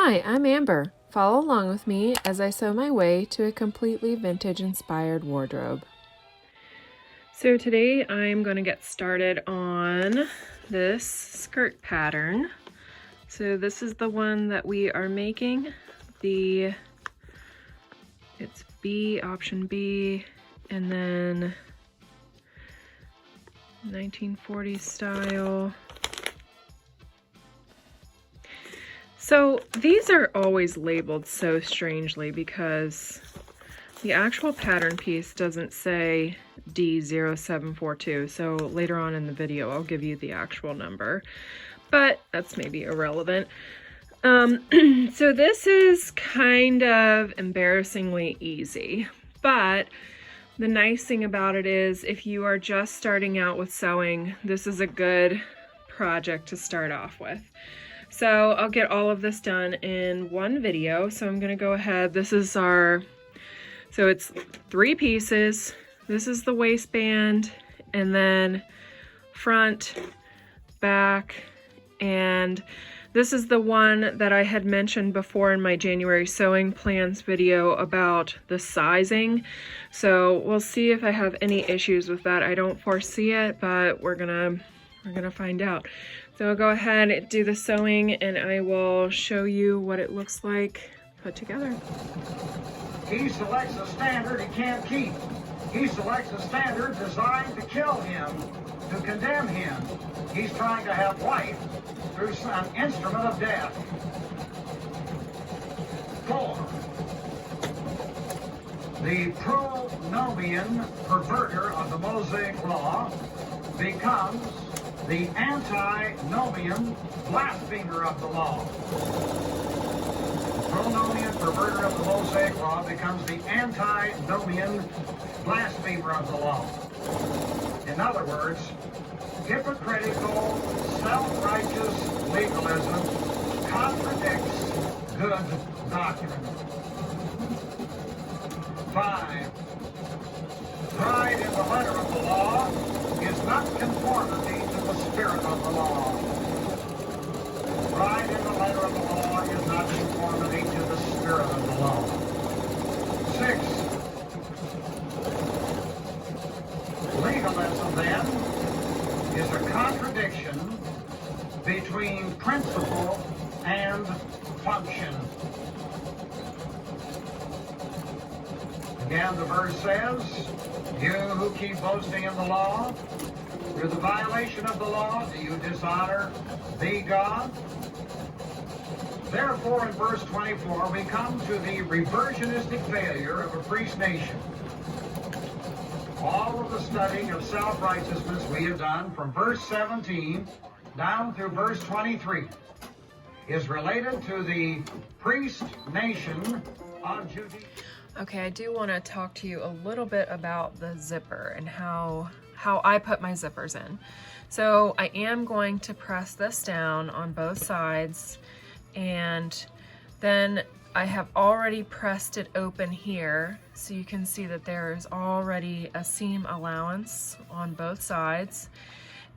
Hi, I'm Amber. Follow along with me as I sew my way to a completely vintage-inspired wardrobe. So today I'm going to get started on this skirt pattern. So this is the one that we are making. It's B, option B, and then 1940s style. So these are always labeled so strangely because the actual pattern piece doesn't say D0742. So later on in the video, I'll give you the actual number, but that's maybe irrelevant. So this is kind of embarrassingly easy, but the nice thing about it is if you are just starting out with sewing, this is a good project to start off with. So I'll get all of this done in one video. So I'm gonna go ahead, so it's 3 pieces. This is the waistband, and then front, back, and this is the one that I had mentioned before in my January sewing plans video about the sizing. So we'll see if I have any issues with that. I don't foresee it, but we're gonna find out. So I'll go ahead and do the sewing and I will show you what it looks like put together. He selects a standard he can't keep. He selects a standard designed to kill him, to condemn him. He's trying to have life through an instrument of death. 4. The pronomian perverter of the Mosaic law becomes the antinomian blasphemer of the law. The pronomian perverter of the Mosaic law becomes the antinomian blasphemer of the law. In other words, hypocritical, self-righteous legalism contradicts good doctrine. 5. Pride in the letter of the law is not conformity to the spirit of the law. Pride in the letter of the law is not conformity to the spirit of the law. 6. Legalism, then, is a contradiction between principle and function. Again, the verse says, you who keep boasting in the law, through the violation of the law, do you dishonor thee, God? Therefore, in verse 24, we come to the reversionistic failure of a priest nation. All of the studying of self-righteousness we have done from verse 17 down through verse 23 is related to the priest nation of Judea. Okay, I do want to talk to you a little bit about the zipper and how I put my zippers in. So I am going to press this down on both sides, and then I have already pressed it open here, so you can see that there is already a seam allowance on both sides.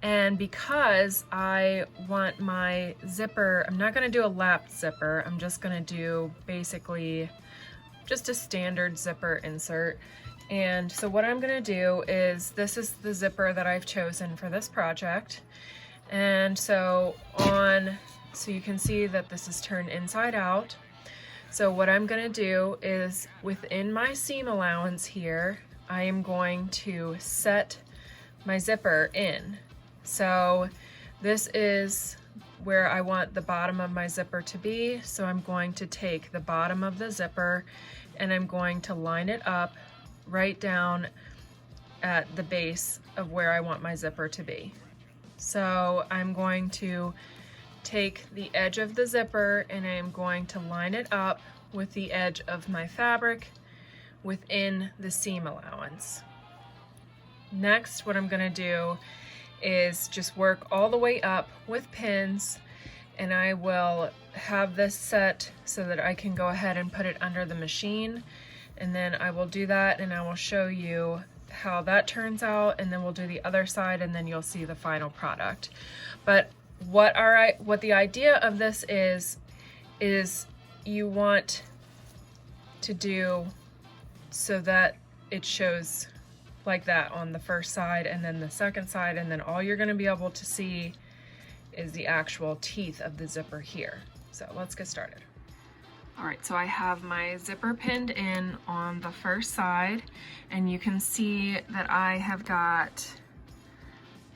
And because I want my zipper, I'm not going to do a lapped zipper, I'm just going to do basically just a standard zipper insert. And so what I'm going to do is, this is the zipper that I've chosen for this project. And so you can see that this is turned inside out. So what I'm going to do is, within my seam allowance here, I am going to set my zipper in. So this is where I want the bottom of my zipper to be. So I'm going to take the bottom of the zipper and I'm going to line it up right down at the base of where I want my zipper to be. So I'm going to take the edge of the zipper and I'm going to line it up with the edge of my fabric within the seam allowance. Next, what I'm going to do is just work all the way up with pins, and I will have this set so that I can go ahead and put it under the machine, and then I will do that and I will show you how that turns out, and then we'll do the other side and then you'll see the final product. But what the idea of this is you want to do so that it shows like that on the first side and then the second side, and then all you're going to be able to see is the actual teeth of the zipper here. So let's get started. All right, so I have my zipper pinned in on the first side, and you can see that I have got,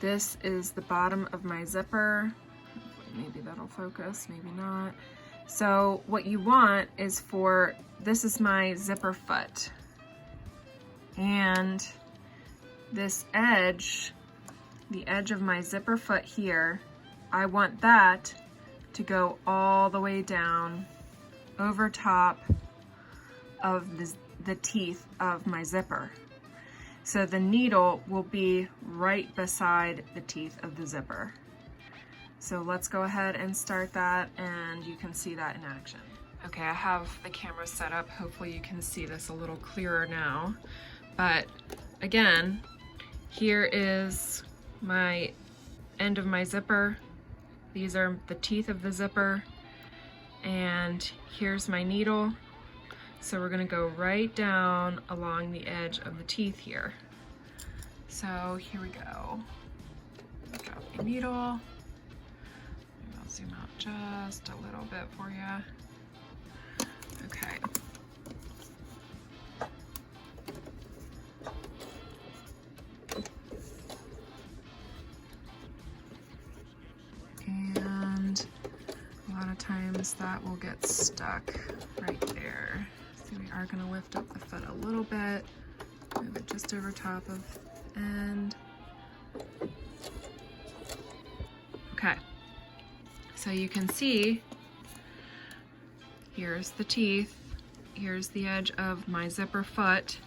this is the bottom of my zipper. Maybe that'll focus, maybe not. So what you want is for, this is my zipper foot, and this edge, the edge of my zipper foot here, I want that to go all the way down over top of the teeth of my zipper. So the needle will be right beside the teeth of the zipper. So let's go ahead and start that, and you can see that in action. Okay, I have the camera set up. Hopefully you can see this a little clearer now. But again, here is my end of my zipper. These are the teeth of the zipper, and here's my needle. So we're gonna go right down along the edge of the teeth here. So here we go. Drop the needle. Maybe I'll zoom out just a little bit for you. Okay. And a lot of times that will get stuck right there. So we are going to lift up the foot a little bit, move it just over top of the end. Okay, so you can see here's the teeth, here's the edge of my zipper foot,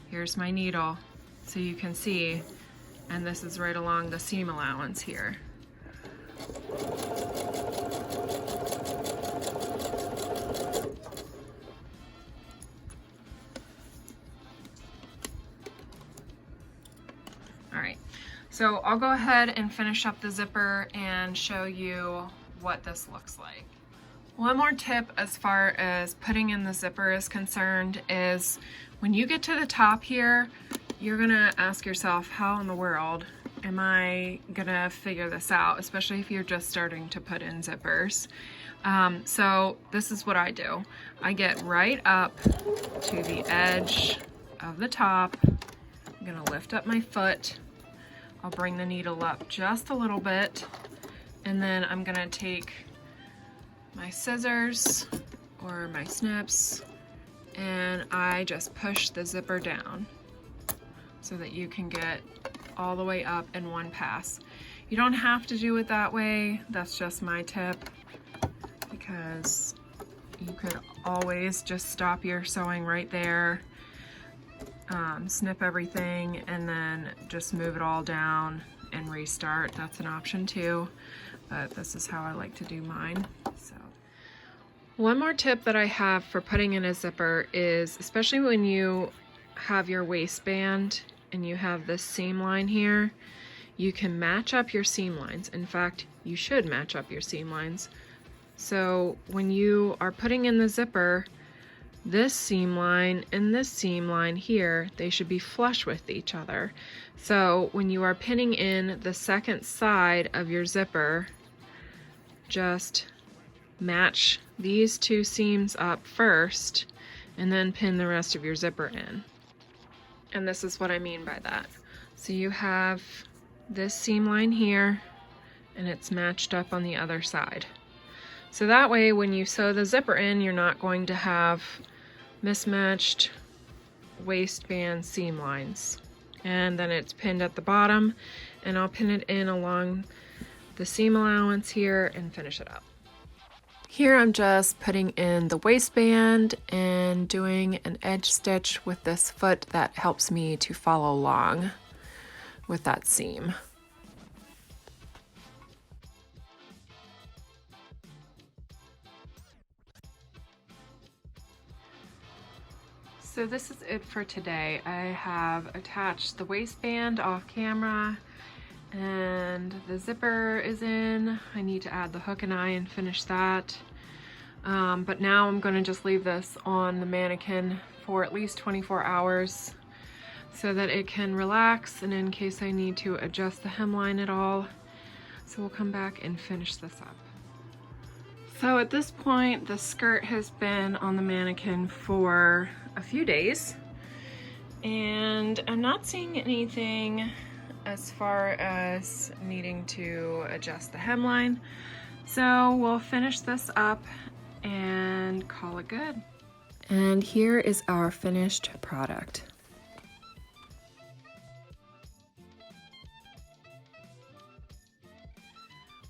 here's my needle, so you can see, and this is right along the seam allowance here. All right, so I'll go ahead and finish up the zipper and show you what this looks like. One more tip as far as putting in the zipper is concerned is when you get to the top here, you're gonna ask yourself, how in the world am I gonna figure this out, especially if you're just starting to put in zippers. So this is what I do. I get right up to the edge of the top. I'm gonna lift up my foot. I'll bring the needle up just a little bit, and then I'm gonna take my scissors or my snips, and I just push the zipper down so that you can get all the way up in one pass. You don't have to do it that way. That's just my tip, because you could always just stop your sewing right there, snip everything, and then just move it all down and restart. That's an option too, but this is how I like to do mine. So one more tip that I have for putting in a zipper is, especially when you have your waistband and you have this seam line here, you can match up your seam lines. In fact, you should match up your seam lines. So when you are putting in the zipper, this seam line and this seam line here, they should be flush with each other. So when you are pinning in the second side of your zipper, just match these two seams up first and then pin the rest of your zipper in. And this is what I mean by that. So you have this seam line here and it's matched up on the other side. So that way when you sew the zipper in, you're not going to have mismatched waistband seam lines. And then it's pinned at the bottom, and I'll pin it in along the seam allowance here and finish it up. Here I'm just putting in the waistband and doing an edge stitch with this foot that helps me to follow along with that seam. So this is it for today. I have attached the waistband off camera and the zipper is in. I need to add the hook and eye and finish that. But now I'm gonna just leave this on the mannequin for at least 24 hours so that it can relax, and in case I need to adjust the hemline at all. So we'll come back and finish this up. So at this point, the skirt has been on the mannequin for a few days, and I'm not seeing anything as far as needing to adjust the hemline. So we'll finish this up and call it good. And here is our finished product.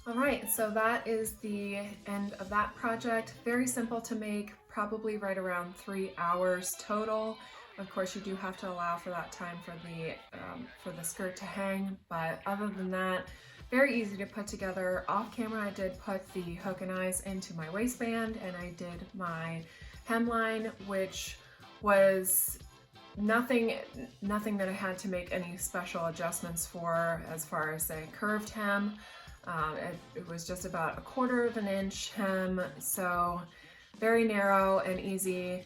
All right, so that is the end of that project. Very simple to make, probably right around 3 hours total. Of course, you do have to allow for that time for the skirt to hang, but other than that, very easy to put together. Off camera, I did put the hook and eyes into my waistband, and I did my hemline, which was nothing that I had to make any special adjustments for as far as a curved hem. It was just about 1/4 of an inch hem, so very narrow and easy.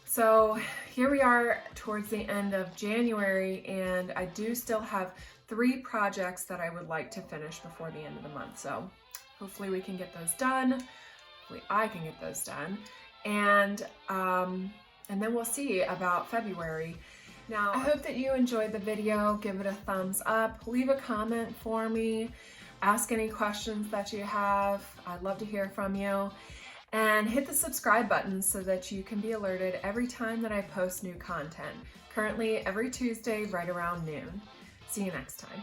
So here we are towards the end of January, and I do still have 3 projects that I would like to finish before the end of the month. So hopefully we can get those done. Hopefully I can get those done. And then we'll see about February. Now, I hope that you enjoyed the video. Give it a thumbs up, leave a comment for me, ask any questions that you have. I'd love to hear from you. And hit the subscribe button so that you can be alerted every time that I post new content. Currently every Tuesday right around noon. See you next time.